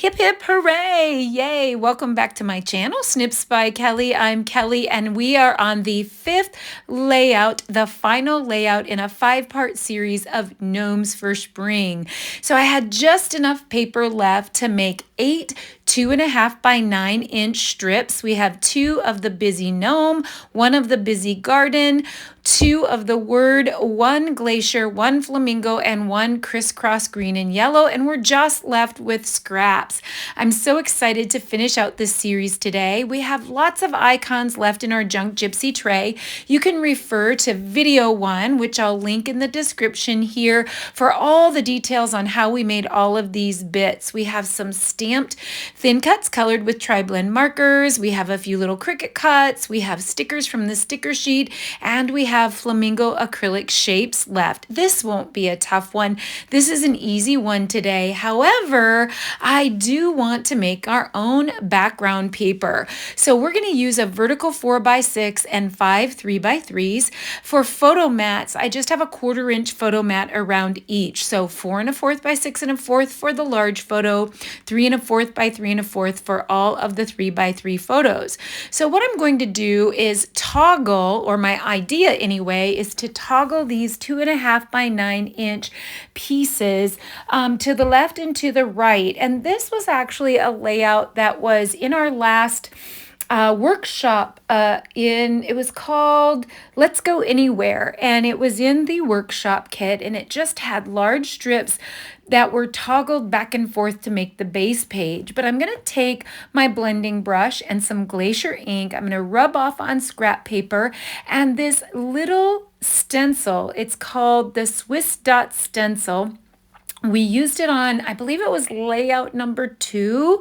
Hip hip hooray! Yay! Welcome back to my channel, Snips by Kelly. I'm Kelly, and we are on the 5th layout, the final layout in a 5-part series of Gnomes for Spring. So I had just enough paper left to make 8 2.5 by 9 inch strips. We have 2 of the busy gnome, 1 of the busy garden, 2 of the word, 1 glacier, 1 flamingo, and 1 crisscross green and yellow, and we're just left with scraps. I'm so excited to finish out this series today. We have lots of icons left in our Junk Gypsy tray. You can refer to video 1, which I'll link in the description here, for all the details on how we made all of these bits. We have some stamped thin cuts colored with tri-blend markers. We have a few little Cricut cuts. We have stickers from the sticker sheet, and we have flamingo acrylic shapes left. This won't be a tough one. This is an easy one today. However, I do want to make our own background paper. So we're going to use a vertical 4x6 and 5 3x3s. For photo mats, I just have a 1/4 inch photo mat around each. So 4 1/4 by 6 1/4 for the large photo, 3 1/4 by 3 1/4 for all of the 3x3 photos. So what I'm going to do is toggle, or my idea anyway, is to toggle these 2.5 by 9 inch pieces to the left and to the right. And this was actually a layout that was in our last workshop it was called Let's Go Anywhere, and it was in the workshop kit, and it just had large strips that were toggled back and forth to make the base page. But I'm going to take my blending brush and some glacier ink. I'm going to rub off on scrap paper, and this little stencil, it's called the Swiss Dot Stencil. We used it on, I believe it was layout number 2,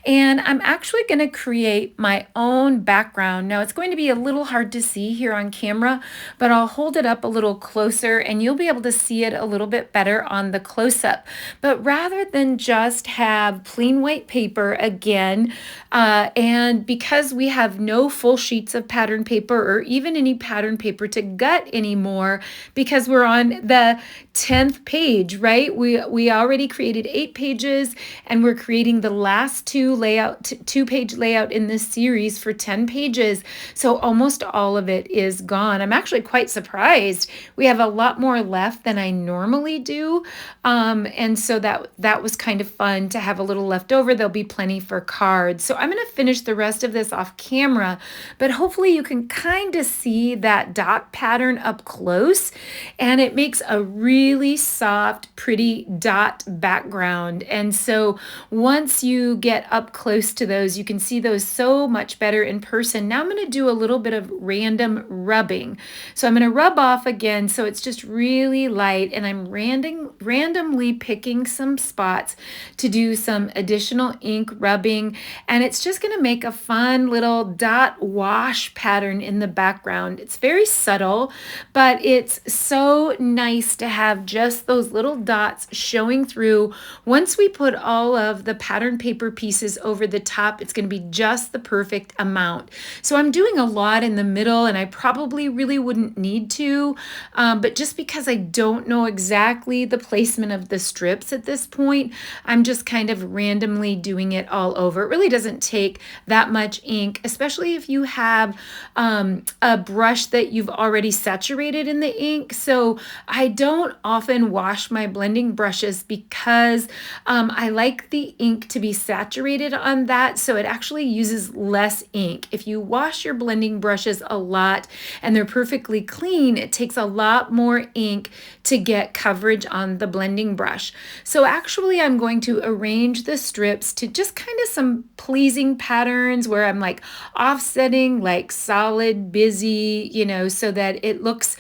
and I'm actually going to create my own background. Now it's going to be a little hard to see here on camera, but I'll hold it up a little closer and you'll be able to see it a little bit better on the close-up. But rather than just have plain white paper again, and because we have no full sheets of pattern paper or even any pattern paper to gut anymore, because we're on the 10th page, right? We already created 8 pages, and we're creating the last 2-page layout in this series for 10 pages. So almost all of it is gone. I'm actually quite surprised. We have a lot more left than I normally do. And so that was kind of fun to have a little left over. There'll be plenty for cards. So I'm going to finish the rest of this off camera, but hopefully you can kind of see that dot pattern up close, and it makes a really soft, pretty dot background. And so once you get up close to those, you can see those so much better in person. Now I'm going to do a little bit of random rubbing. So I'm going to rub off again, so it's just really light, and I'm randomly picking some spots to do some additional ink rubbing, and it's just going to make a fun little dot wash pattern in the background. It's very subtle, but it's so nice to have just those little dots showing through. Once we put all of the pattern paper pieces over the top, it's going to be just the perfect amount. So I'm doing a lot in the middle, and I probably really wouldn't need to, but just because I don't know exactly the placement of the strips at this point, I'm just kind of randomly doing it all over. It really doesn't take that much ink, especially if you have a brush that you've already saturated in the ink. So I don't often wash my blending brushes because I like the ink to be saturated on that, so it actually uses less ink. If you wash your blending brushes a lot and they're perfectly clean, it takes a lot more ink to get coverage on the blending brush. So actually I'm going to arrange the strips to just kind of some pleasing patterns where I'm like offsetting like solid, busy, so that it looks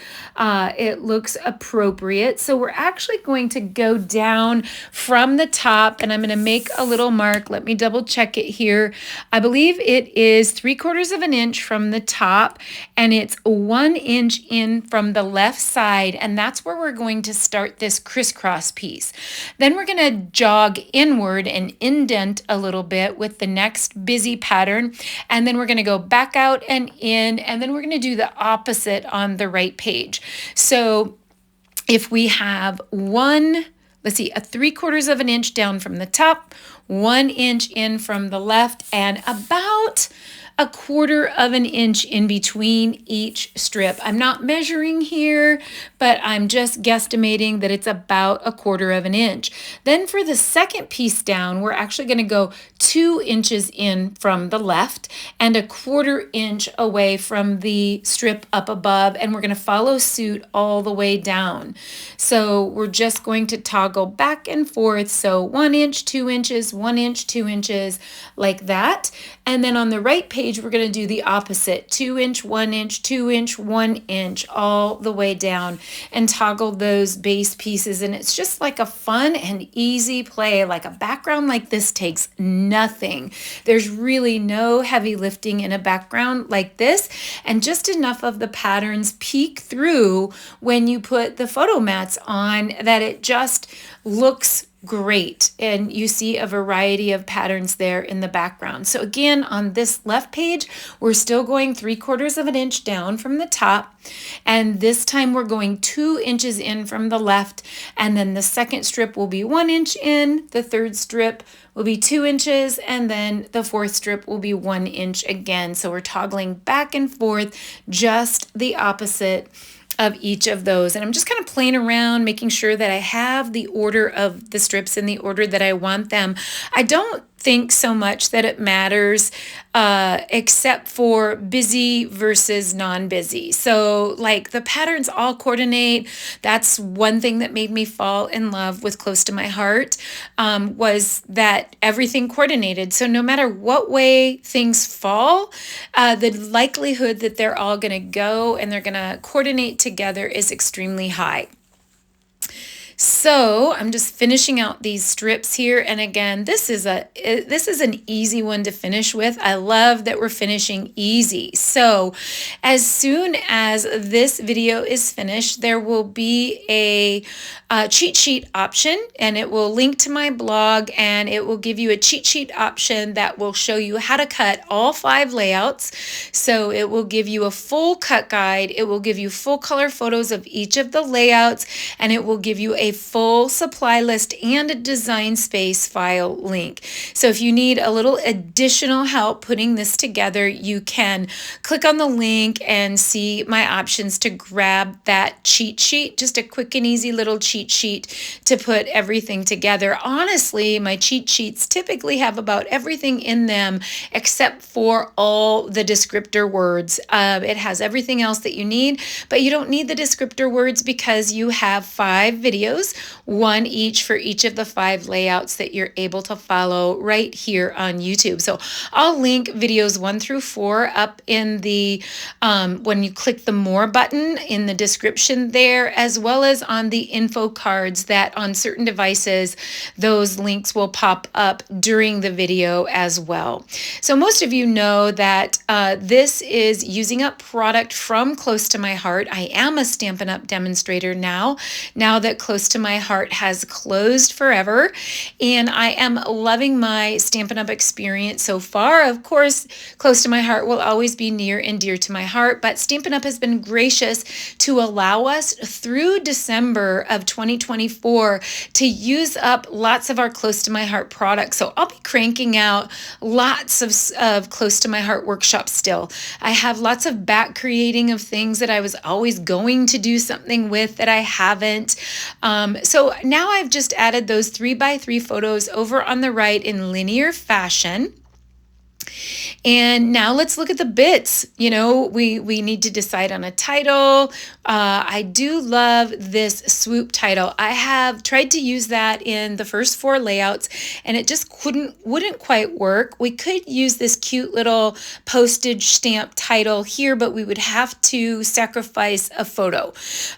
appropriate. So we're actually going to go down from the top, and I'm going to make a little mark. Let me double check it here. I believe it is 3/4 of an inch from the top, and it's 1 inch in from the left side, and that's where we're going to start this crisscross piece. Then we're going to jog inward and indent a little bit with the next busy pattern, and then we're going to go back out and in, and then we're going to do the opposite on the right page. So if we have a 3/4 of an inch down from the top, 1 inch in from the left, and about 1/4 of an inch in between each strip. I'm not measuring here, but I'm just guesstimating that it's about 1/4 of an inch. Then for the second piece down, we're actually going to go 2 inches in from the left and 1/4 inch away from the strip up above, and we're going to follow suit all the way down. So we're just going to toggle back and forth. So 1 inch, 2 inches, 1 inch, 2 inches, like that. And then on the right page, we're going to do the opposite, 2 inch, 1 inch, 2 inch, 1 inch, all the way down, and toggle those base pieces. And it's just like a fun and easy play. Like a background like this takes nothing. There's really no heavy lifting in a background like this, and just enough of the patterns peek through when you put the photo mats on that it just looks great, and you see a variety of patterns there in the background. So again, on this left page, we're still going 3/4 of an inch down from the top, and this time we're going 2 inches in from the left, and then the second strip will be 1 inch in, the third strip will be 2 inches, and then the fourth strip will be 1 inch again. So we're toggling back and forth, just the opposite of each of those. And I'm just kind of playing around, making sure that I have the order of the strips in the order that I want them. I don't think so much that it matters, except for busy versus non-busy. So like the patterns all coordinate. That's one thing that made me fall in love with Close to My Heart, was that everything coordinated. So no matter what way things fall, the likelihood that they're all going to go and they're going to coordinate together is extremely high. So I'm just finishing out these strips here. And again, this is an easy one to finish with. I love that we're finishing easy. So as soon as this video is finished, there will be a cheat sheet option, and it will link to my blog, and it will give you a cheat sheet option that will show you how to cut all 5 layouts. So it will give you a full cut guide. It will give you full color photos of each of the layouts, and it will give you a full supply list and a design space file link. So if you need a little additional help putting this together, you can click on the link and see my options to grab that cheat sheet, just a quick and easy little cheat sheet to put everything together. Honestly, my cheat sheets typically have about everything in them except for all the descriptor words. It has everything else that you need, but you don't need the descriptor words because you have 5 videos, one each for each of the 5 layouts that you're able to follow right here on YouTube. So I'll link videos 1 through 4 up in the, when you click the More button in the description there, as well as on the info cards that on certain devices, those links will pop up during the video as well. So most of you know that this is using up product from Close to My Heart. I am a Stampin' Up demonstrator now that Close to My Heart has closed forever, and I am loving my Stampin' Up experience so far. Of course, Close to My Heart will always be near and dear to my heart, but Stampin' Up has been gracious to allow us through December of 2024 to use up lots of our Close to My Heart products. So I'll be cranking out lots of Close to My Heart workshops still. I have lots of back creating of things that I was always going to do something with that I haven't. So now I've just added those 3x3 photos over on the right in linear fashion. And now let's look at the bits. You know, we need to decide on a title. I do love this swoop title. I have tried to use that in the first 4 layouts, and it just wouldn't quite work. We could use this cute little postage stamp title here, but we would have to sacrifice a photo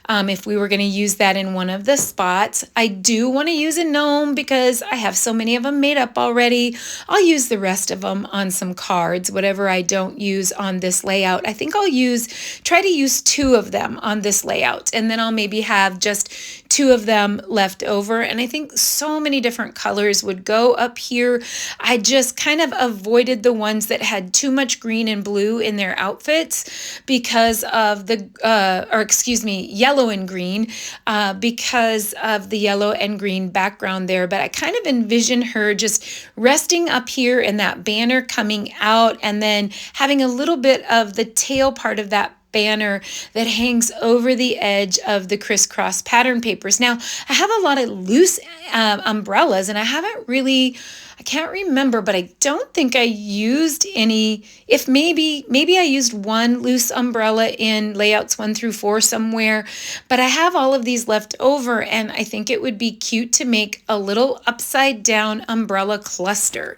if we were going to use that in one of the spots. I do want to use a gnome because I have so many of them made up already. I'll use the rest of them on some cards, whatever I don't use on this layout. I think I'll try to use 2 of them on this layout, and then I'll maybe have just 2 of them left over. And I think so many different colors would go up here. I just kind of avoided the ones that had too much green and blue in their outfits because of yellow and green, because of the yellow and green background there. But I kind of envision her just resting up here and that banner coming out, and then having a little bit of the tail part of that banner that hangs over the edge of the crisscross pattern papers. Now, I have a lot of loose umbrellas, and I can't remember, but I don't think I used any. If maybe I used 1 loose umbrella in layouts 1 through 4 somewhere, but I have all of these left over, and I think it would be cute to make a little upside down umbrella cluster.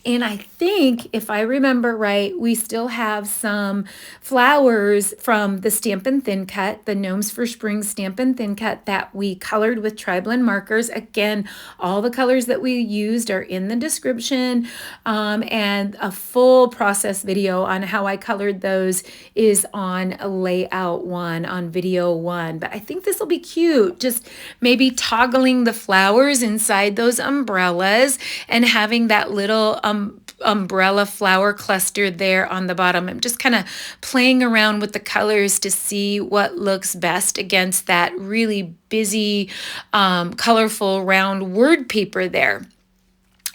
And I think, if I remember right, we still have some flowers from the Stampin' Thin Cut, the Gnomes for Spring Stampin' Thin Cut that we colored with tri-blend markers. Again, all the colors that we used are in the description, and a full process video on how I colored those is on layout 1, on video 1. But I think this will be cute, just maybe toggling the flowers inside those umbrellas and having that little umbrella flower cluster there on the bottom. I'm just kind of playing around with the colors to see what looks best against that really busy, colorful round word paper there.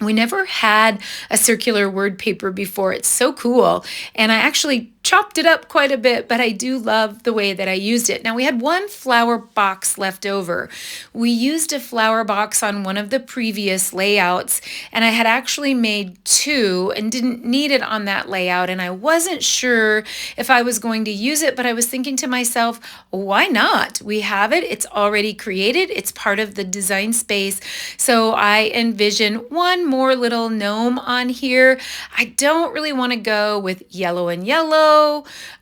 We never had a circular word paper before. It's so cool. And I actually chopped it up quite a bit, but I do love the way that I used it. Now, we had 1 flower box left over. We used a flower box on one of the previous layouts, and I had actually made 2 and didn't need it on that layout, and I wasn't sure if I was going to use it, but I was thinking to myself, why not? We have it. It's already created. It's part of the design space. So I envision 1 more little gnome on here. I don't really want to go with yellow and yellow,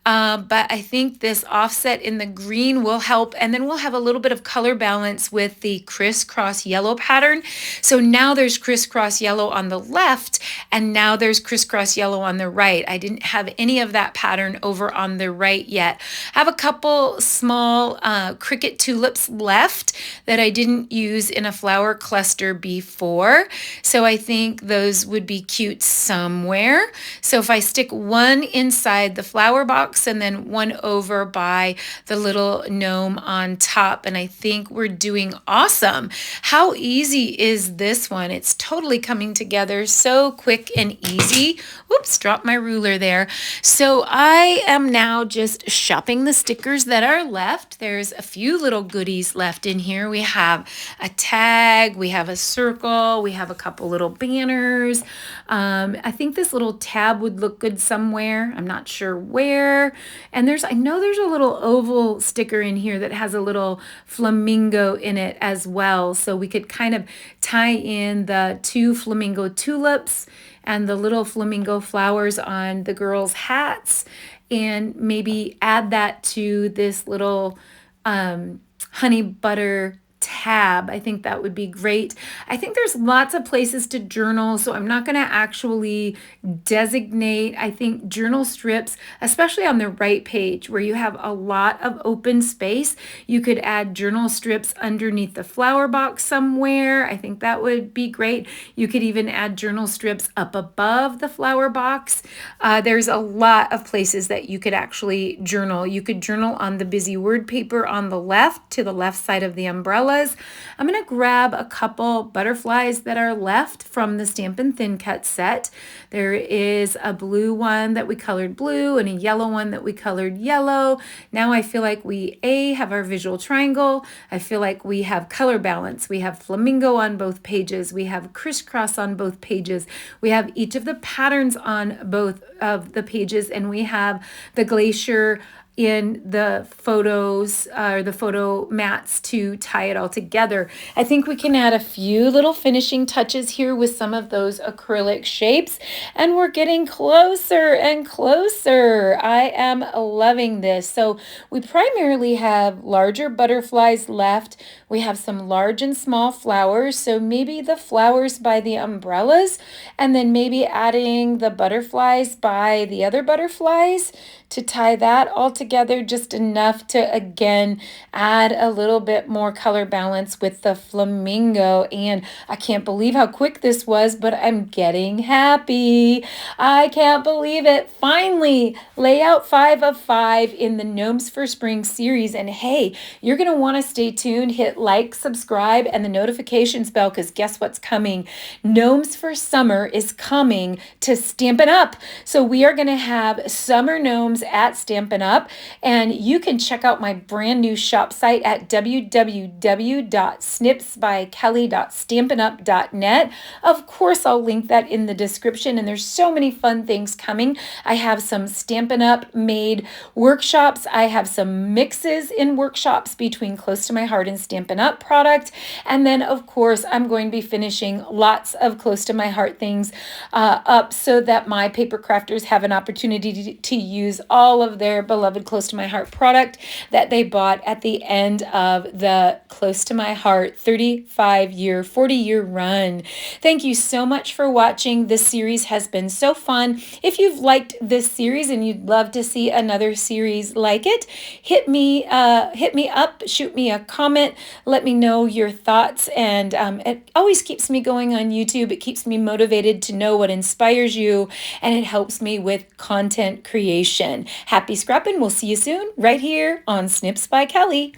but I think this offset in the green will help. And then we'll have a little bit of color balance with the crisscross yellow pattern. So now there's crisscross yellow on the left, and now there's crisscross yellow on the right. I didn't have any of that pattern over on the right yet. I have a couple small cricket tulips left that I didn't use in a flower cluster before. So I think those would be cute somewhere. So if I stick 1 inside the flower box and then 1 over by the little gnome on top, and I think we're doing awesome. How easy is this one? It's totally coming together so quick and easy. Whoops, dropped my ruler there. So I am now just shopping the stickers that are left. There's a few little goodies left in here. We have a tag, we have a circle, we have a couple little banners. I think this little tab would look good somewhere. I'm not sure where. And I know there's a little oval sticker in here that has a little flamingo in it as well. So we could kind of tie in the 2 flamingo tulips and the little flamingo flowers on the girls' hats, and maybe add that to this little honey butter tab. I think that would be great. I think there's lots of places to journal, so I'm not going to actually designate. I think journal strips, especially on the right page where you have a lot of open space, you could add journal strips underneath the flower box somewhere. I think that would be great. You could even add journal strips up above the flower box. There's a lot of places that you could actually journal. You could journal on the busy word paper on the left, to the left side of the umbrella. I'm going to grab a couple butterflies that are left from the Stampin' Thin Cut set. There is a blue one that we colored blue and a yellow one that we colored yellow. Now I feel like we have our visual triangle. I feel like we have color balance. We have flamingo on both pages. We have crisscross on both pages. We have each of the patterns on both of the pages, and we have the glacier in the photos or the photo mats to tie it all together. I think we can add a few little finishing touches here with some of those acrylic shapes, and we're getting closer and closer. I am loving this. So we primarily have larger butterflies left. We have some large and small flowers, so maybe the flowers by the umbrellas, and then maybe adding the butterflies by the other butterflies to tie that all together, just enough to again add a little bit more color balance with the flamingo. And I can't believe how quick this was, but I'm getting happy. I can't believe it. Finally, layout 5 of 5 in the Gnomes for Spring series. And hey, you're going to want to stay tuned, hit like, subscribe, and the notifications bell, because guess what's coming? Gnomes for Summer is coming to Stampin' Up! So we are going to have summer gnomes at Stampin' Up! And you can check out my brand new shop site at www.snipsbykelly.stampinup.net. Of course, I'll link that in the description, and there's so many fun things coming. I have some Stampin' Up! Made workshops. I have some mixes in workshops between Close to My Heart and Stampin' Up! Product. And then, of course, I'm going to be finishing lots of Close to My Heart things up so that my paper crafters have an opportunity to use all of their beloved Close to My Heart product that they bought at the end of the Close to My Heart 35-year, 40-year run. Thank you so much for watching. This series has been so fun. If you've liked this series and you'd love to see another series like it, hit me up, shoot me a comment, let me know your thoughts, and it always keeps me going on YouTube. It keeps me motivated to know what inspires you, and it helps me with content creation. Happy scrapping. We'll see you soon right here on Snips by Kelly.